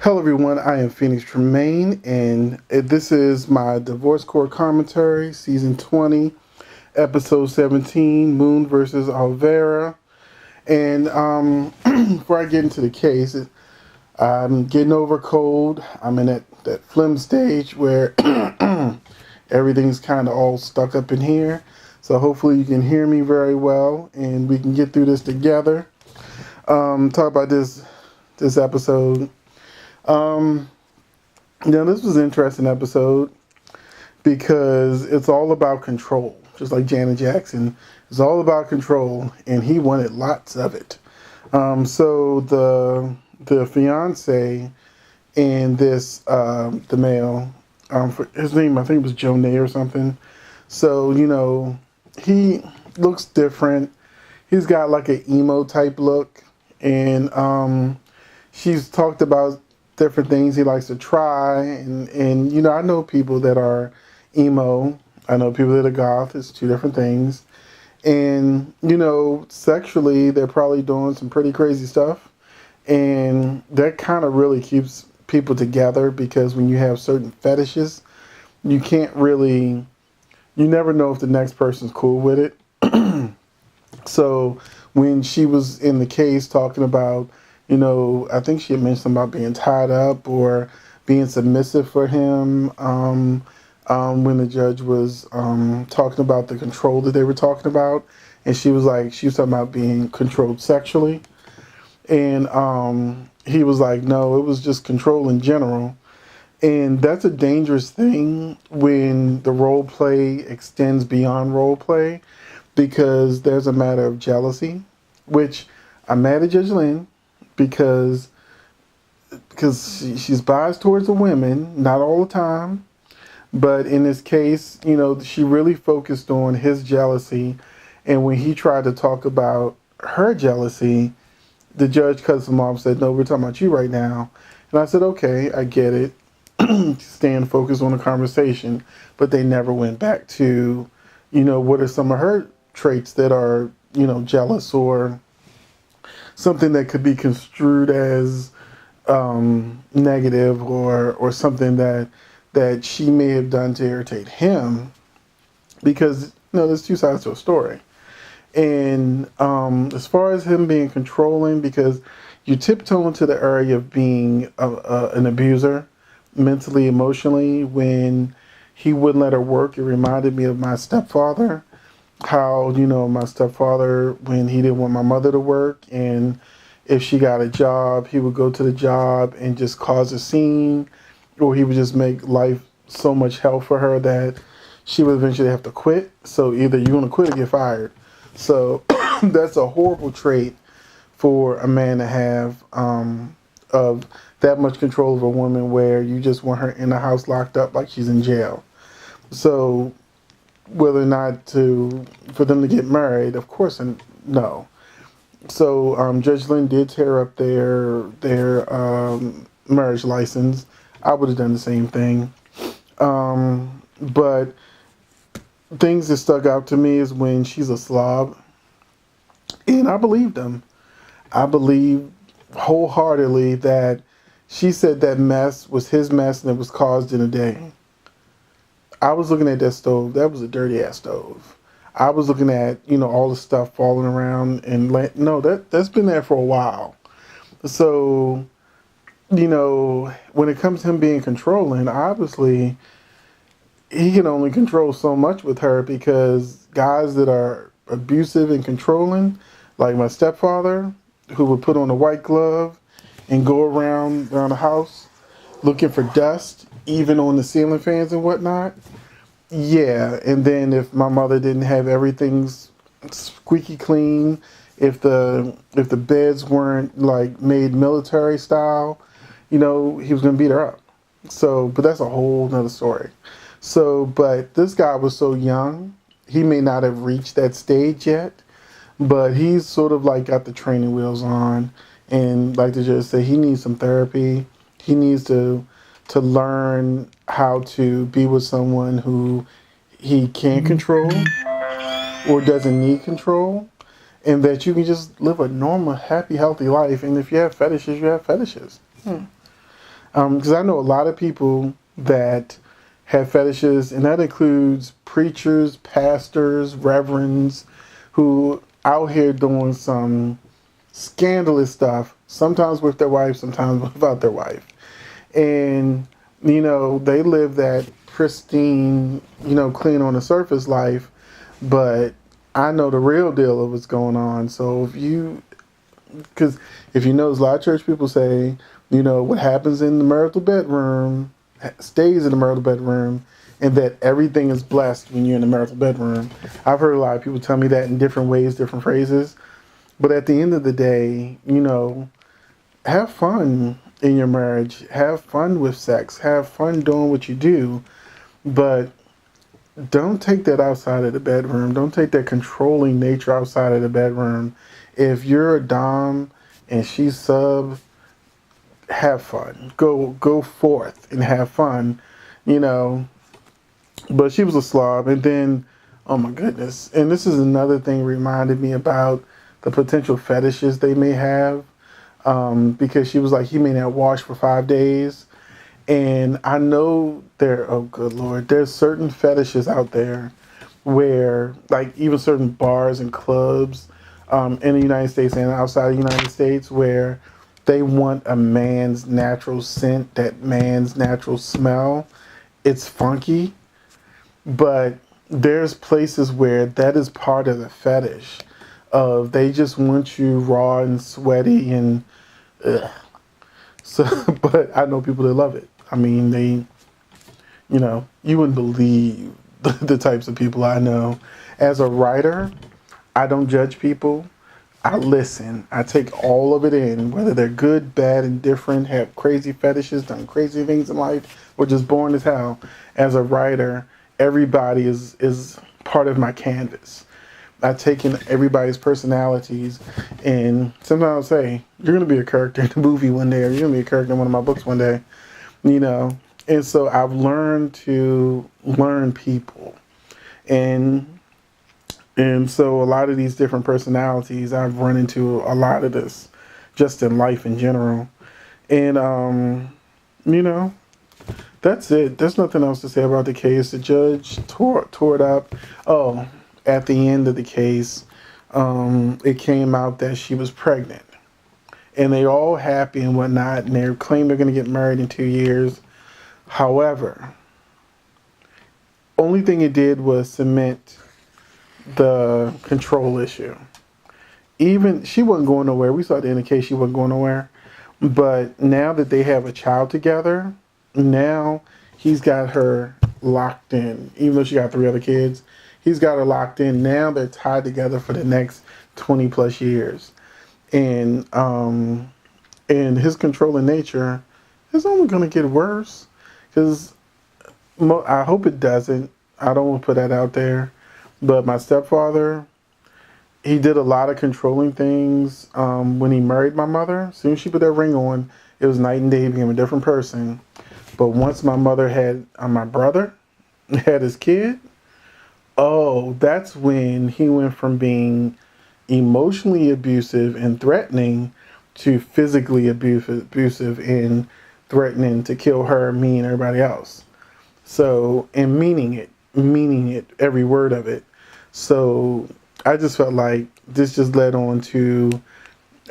Hello, everyone. I am Phoenix Tremaine, and this is my Divorce Court Commentary, Season 20, Episode 17, Moon versus Olvera. And before I get into the case, I'm getting over a cold. I'm in that phlegm stage where everything's kind of all stuck up in here. So hopefully you can hear me very well, and we can get through this together. Talk about this episode. Um, this was an interesting episode because it's all about control. Just like Janet Jackson, it's all about control, and he wanted lots of it. So the fiance and the male, for his name I think it was Jonay or something. So he looks different. He's got like an emo type look, and she's talked about different things he likes to try, and I know people that are emo. I know people that are goth. It's two different things. And sexually they're probably doing some pretty crazy stuff, and that kind of really keeps people together, because when you have certain fetishes, you never know if the next person's cool with it. So when she was in the case talking about, I think she had mentioned about being tied up or being submissive for him, when the judge was talking about the control that they were talking about. And she was talking about being controlled sexually. And he was like, no, it was just control in general. And that's a dangerous thing when the role play extends beyond role play, because there's a matter of jealousy, which I'm mad at Judge Lynn, because she's biased towards the women, not all the time, but in this case, she really focused on his jealousy, and when he tried to talk about her jealousy, the judge cuts him off and said, no, we're talking about you right now. And I said, okay, I get it. Staying focused on the conversation, but they never went back to, what are some of her traits that are, jealous, or something that could be construed as negative, or something that she may have done to irritate him, because there's two sides to a story. And as far as him being controlling, because you tiptoe into the area of being an abuser, mentally, emotionally, when he wouldn't let her work. It reminded me of my stepfather. How, my stepfather, when he didn't want my mother to work, and if she got a job, he would go to the job and just cause a scene, or he would just make life so much hell for her that she would eventually have to quit. So either you're going to quit or get fired. So that's a horrible trait for a man to have, of that much control over a woman, where you just want her in the house locked up like she's in jail. So whether or not for them to get married, of course, no. So Judge Lynn did tear up their marriage license. I would have done the same thing. But things that stuck out to me is when she's a slob, and I believed them. I believe wholeheartedly that she said that mess was his mess and it was caused in a day. I was looking at that stove. That was a dirty ass stove. I was looking at, all the stuff falling around, and no, that's been there for a while. So, when it comes to him being controlling, obviously he can only control so much with her, because guys that are abusive and controlling, like my stepfather, who would put on a white glove and go around the house looking for dust, even on the ceiling fans and whatnot. Yeah, and then if my mother didn't have everything squeaky clean, if the beds weren't like made military style, he was gonna beat her up. So, but that's a whole nother story. So, but this guy was so young, he may not have reached that stage yet, but he's sort of like got the training wheels on, and like the judge said, he needs some therapy. He needs to learn how to be with someone who he can't control or doesn't need control, and that you can just live a normal, happy, healthy life. And if you have fetishes, you have fetishes. Because I know a lot of people that have fetishes, and that includes preachers, pastors, reverends, who out here doing some scandalous stuff, sometimes with their wife, sometimes without their wife. And, they live that pristine, clean on the surface life, but I know the real deal of what's going on. So because if you notice, a lot of church people say, what happens in the marital bedroom stays in the marital bedroom, and that everything is blessed when you're in the marital bedroom. I've heard a lot of people tell me that in different ways, different phrases. But at the end of the day, have fun in your marriage. Have fun with sex. Have fun doing what you do. But don't take that outside of the bedroom. Don't take that controlling nature outside of the bedroom. If you're a dom and she's sub, have fun. Go forth and have fun, But she was a slob. And then, oh my goodness. And this is another thing reminded me about the potential fetishes they may have. Because she was like, he may not wash for 5 days. And I know oh good Lord, there's certain fetishes out there where, like, even certain bars and clubs in the United States and outside the United States, where they want a man's natural scent, that man's natural smell. It's funky, but there's places where that is part of the fetish of they just want you raw and sweaty and ugh. So, but I know people that love it. I mean, you wouldn't believe the types of people I know. As a writer, I don't judge people. I listen. I take all of it in, whether they're good, bad, indifferent, have crazy fetishes, done crazy things in life, or just born as hell. As a writer, everybody is part of my canvas. I take in everybody's personalities, and sometimes I'll say, you're going to be a character in the movie one day, or you're going to be a character in one of my books one day, And so I've learned to learn people. And so a lot of these different personalities, I've run into a lot of this just in life in general. And, that's it. There's nothing else to say about the case. The judge tore it up. Oh, at the end of the case, it came out that she was pregnant. And they're all happy and whatnot, and they claim they're going to get married in 2 years. However, only thing it did was cement the control issue. Even she wasn't going nowhere. We saw at the end of the case she wasn't going nowhere. But now that they have a child together, now he's got her locked in. Even though she got 3 other kids, he's got her locked in. Now they're tied together for the next 20 plus years. And his controlling nature is only going to get worse. Because I hope it doesn't. I don't want to put that out there. But my stepfather, he did a lot of controlling things when he married my mother. As soon as she put that ring on, it was night and day. He became a different person. But once my mother had my brother, had his kid, oh, that's when he went from being emotionally abusive and threatening to physically abusive and threatening to kill her, me, and everybody else. So, and meaning it, every word of it. So I just felt like this just led on to,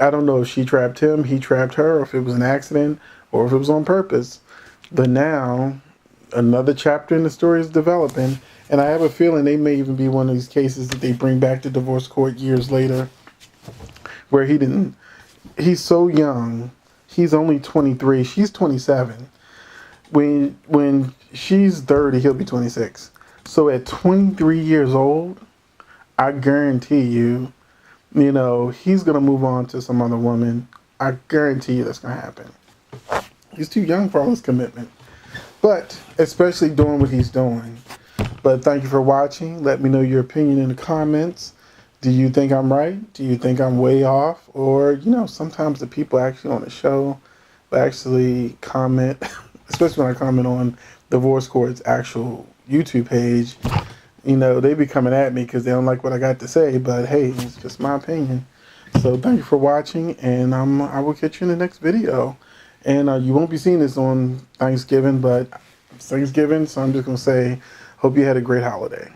I don't know if she trapped him, he trapped her, or if it was an accident, or if it was on purpose. But now, another chapter in the story is developing, and I have a feeling they may even be one of these cases that they bring back to divorce court years later, where he's so young, he's only 23, she's 27. When she's 30, he'll be 26. So at 23 years old, I guarantee you, he's going to move on to some other woman. I guarantee you that's going to happen. He's too young for all this commitment. But, especially doing what he's doing. But thank you for watching. Let me know your opinion in the comments. Do you think I'm right? Do you think I'm way off? Or, sometimes the people actually on the show will actually comment, especially when I comment on Divorce Court's actual YouTube page. They be coming at me because they don't like what I got to say. But, hey, it's just my opinion. So thank you for watching, and I will catch you in the next video. And you won't be seeing this on Thanksgiving, but it's Thanksgiving, so I'm just gonna say, hope you had a great holiday.